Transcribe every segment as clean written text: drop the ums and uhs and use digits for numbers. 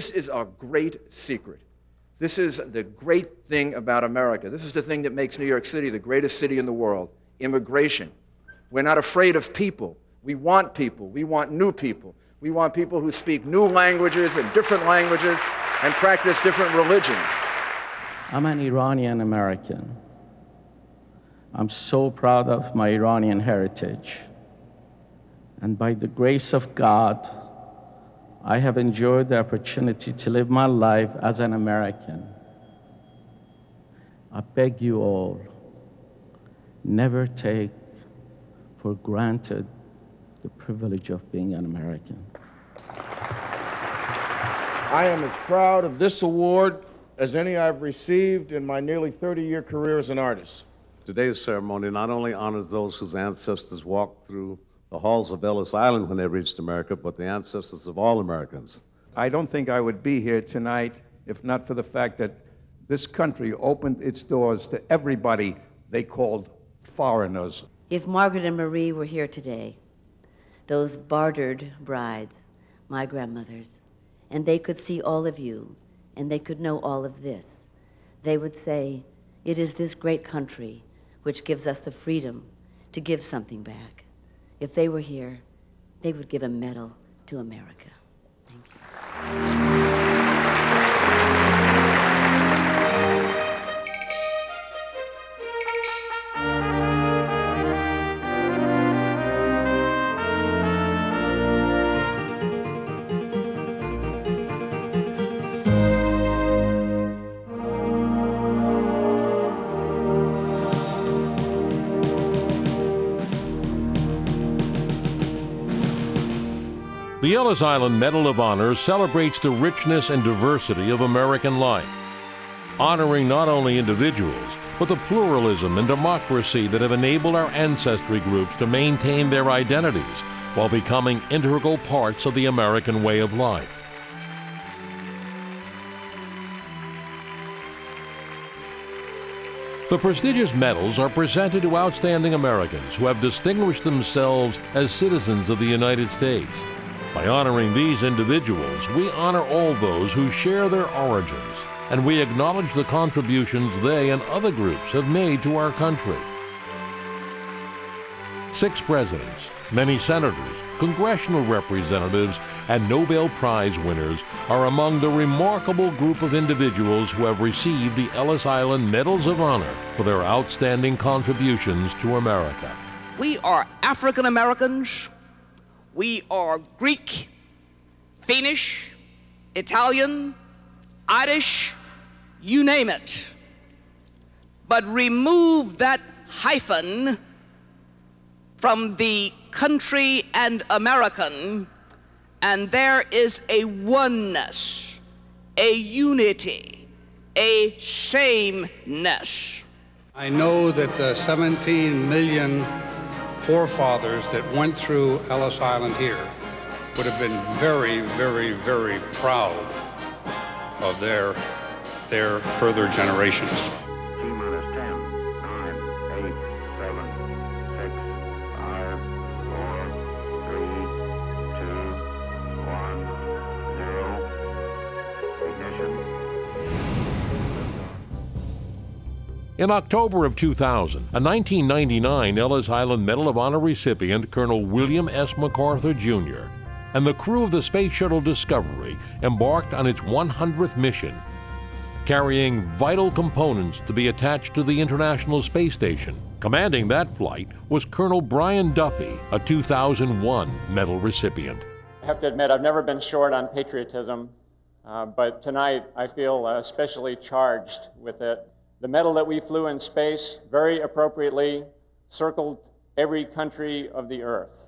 This is a great secret. This is the great thing about America. This is the thing that makes New York City the greatest city in the world. Immigration. We're not afraid of people. We want people. We want new people. We want people who speak new languages and practice different religions. I'm an Iranian American. I'm so proud of my Iranian heritage. And by the grace of God, I have enjoyed the opportunity to live my life as an American. I beg you all, never take for granted the privilege of being an American. I am as proud of this award as any I've received in my nearly 30-year career as an artist. Today's ceremony not only honors those whose ancestors walked through the halls of Ellis Island when they reached America, but the ancestors of all Americans. I don't think I would be here tonight if not for the fact that this country opened its doors to everybody they called foreigners. If Margaret and Marie were here today, those bartered brides, my grandmothers, and they could see all of you, and they could know all of this, they would say, it is this great country which gives us the freedom to give something back. If they were here, they would give a medal to America. Thank you. The Ellis Island Medal of Honor celebrates the richness and diversity of American life, honoring not only individuals, but the pluralism and democracy that have enabled our ancestry groups to maintain their identities while becoming integral parts of the American way of life. The prestigious medals are presented to outstanding Americans who have distinguished themselves as citizens of the United States. By honoring these individuals, we honor all those who share their origins, and we acknowledge the contributions they and other groups have made to our country. 6 presidents, many senators, congressional representatives, and Nobel Prize winners are among the remarkable group of individuals who have received the Ellis Island Medals of Honor for their outstanding contributions to America. We are African Americans. We are Greek, Finnish, Italian, Irish, you name it. But remove that hyphen from the country and American, and there is a oneness, a unity, a sameness. I know that the 17 million forefathers that went through Ellis Island here would have been very, very, very proud of their further generations. T-minus 10, 9, 8, 7, 6, 5, 4, 3, 2, 1, 0. Ignition. In October of 2000, a 1999 Ellis Island Medal of Honor recipient, Colonel William S. MacArthur, Jr., and the crew of the Space Shuttle Discovery embarked on its 100th mission, carrying vital components to be attached to the International Space Station. Commanding that flight was Colonel Brian Duffy, a 2001 medal recipient. I have to admit, I've never been short on patriotism, but tonight I feel especially charged with it. The medal that we flew in space, very appropriately, circled every country of the Earth.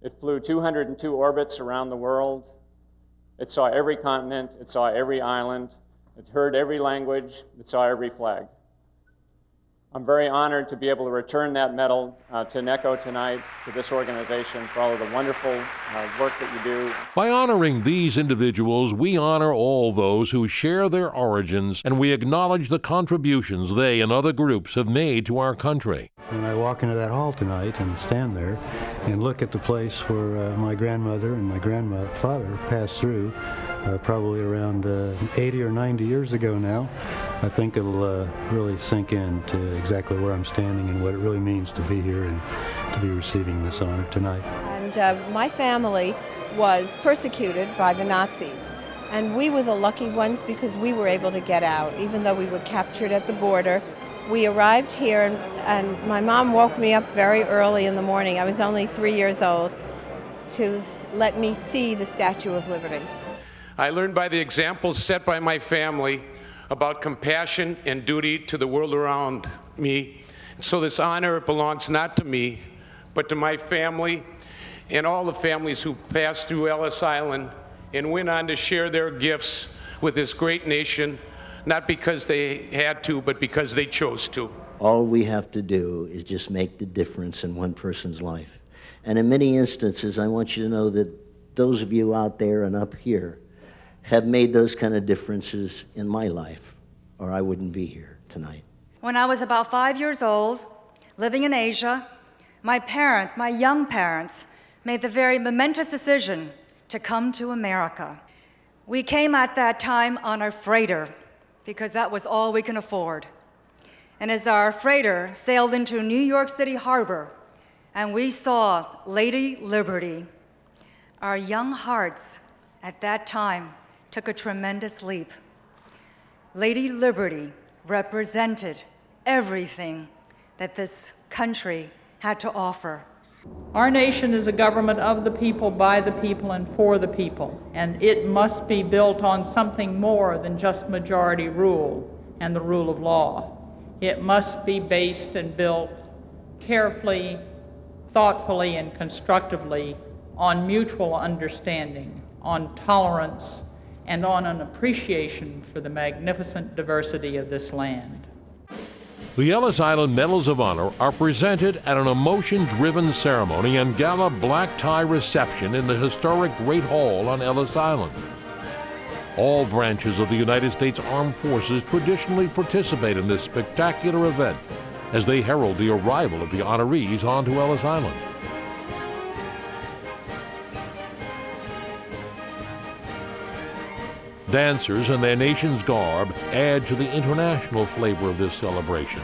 It flew 202 orbits around the world. It saw every continent. It saw every island. It heard every language. It saw every flag. I'm very honored to be able to return that medal to NECO tonight, to this organization, for all of the wonderful work that you do. By honoring these individuals, we honor all those who share their origins, and we acknowledge the contributions they and other groups have made to our country. When I walk into that hall tonight and stand there and look at the place where my grandmother and my grandfather passed through, probably around 80 or 90 years ago now. I think it'll really sink in to exactly where I'm standing and what it really means to be here and to be receiving this honor tonight. And my family was persecuted by the Nazis. And we were the lucky ones because we were able to get out. Even though we were captured at the border, we arrived here, and my mom woke me up very early in the morning. I was only 3 years old, to let me see the Statue of Liberty. I learned by the examples set by my family about compassion and duty to the world around me. So this honor belongs not to me, but to my family and all the families who passed through Ellis Island and went on to share their gifts with this great nation, not because they had to, but because they chose to. All we have to do is just make the difference in one person's life. And in many instances, I want you to know that those of you out there and up here have made those kind of differences in my life, or I wouldn't be here tonight. When I was about 5 years old, living in Asia, my parents, my young parents, made the very momentous decision to come to America. We came at that time on a freighter because that was all we can afford. And as our freighter sailed into New York City Harbor and we saw Lady Liberty, our young hearts at that time took a tremendous leap. Lady Liberty represented everything that this country had to offer. Our nation is a government of the people, by the people, and for the people, and it must be built on something more than just majority rule and the rule of law. It must be based and built carefully, thoughtfully, and constructively on mutual understanding, on tolerance, and on an appreciation for the magnificent diversity of this land. The Ellis Island Medals of Honor are presented at an emotion-driven ceremony and gala black tie reception in the historic Great Hall on Ellis Island. All branches of the United States Armed Forces traditionally participate in this spectacular event as they herald the arrival of the honorees onto Ellis Island. Dancers in their nation's garb add to the international flavor of this celebration.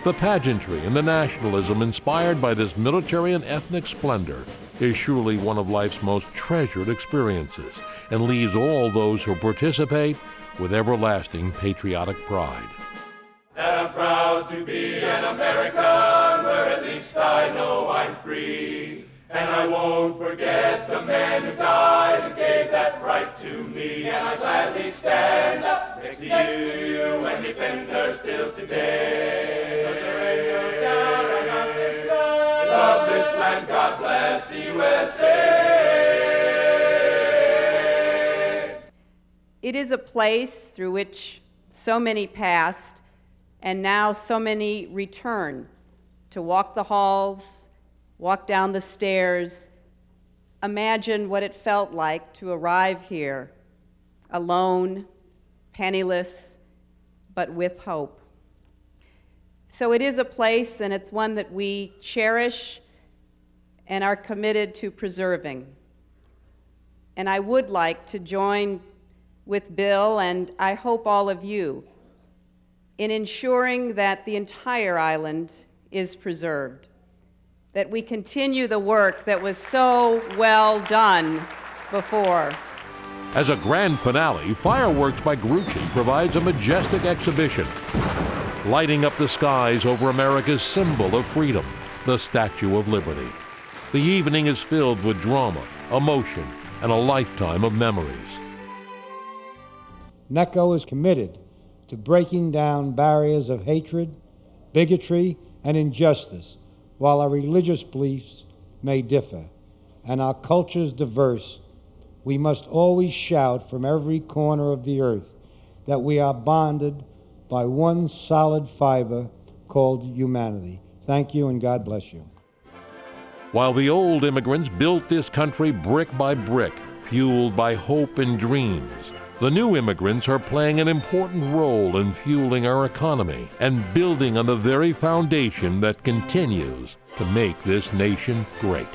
The pageantry and the nationalism inspired by this military and ethnic splendor is surely one of life's most treasured experiences and leaves all those who participate with everlasting patriotic pride. That I'm proud to be an American, where at least I know I'm free. And I won't forget the man who died, who gave that right to me. And I gladly stand up next to you and defend her still today. 'Cause there ain't no doubt I got this love. Love this land, God bless the USA. It is a place through which so many passed, and now so many return to walk the halls, walk down the stairs, imagine what it felt like to arrive here, alone, penniless, but with hope. So it is a place, and it's one that we cherish and are committed to preserving. And I would like to join with Bill, and I hope all of you, in ensuring that the entire island is preserved, that we continue the work that was so well done before. As a grand finale, fireworks by Grucci provides a majestic exhibition, lighting up the skies over America's symbol of freedom, the Statue of Liberty. The evening is filled with drama, emotion, and a lifetime of memories. NECO is committed to breaking down barriers of hatred, bigotry, and injustice. While our religious beliefs may differ and our cultures diverse, we must always shout from every corner of the earth that we are bonded by one solid fiber called humanity. Thank you, and God bless you. While the old immigrants built this country brick by brick, fueled by hope and dreams, the new immigrants are playing an important role in fueling our economy and building on the very foundation that continues to make this nation great.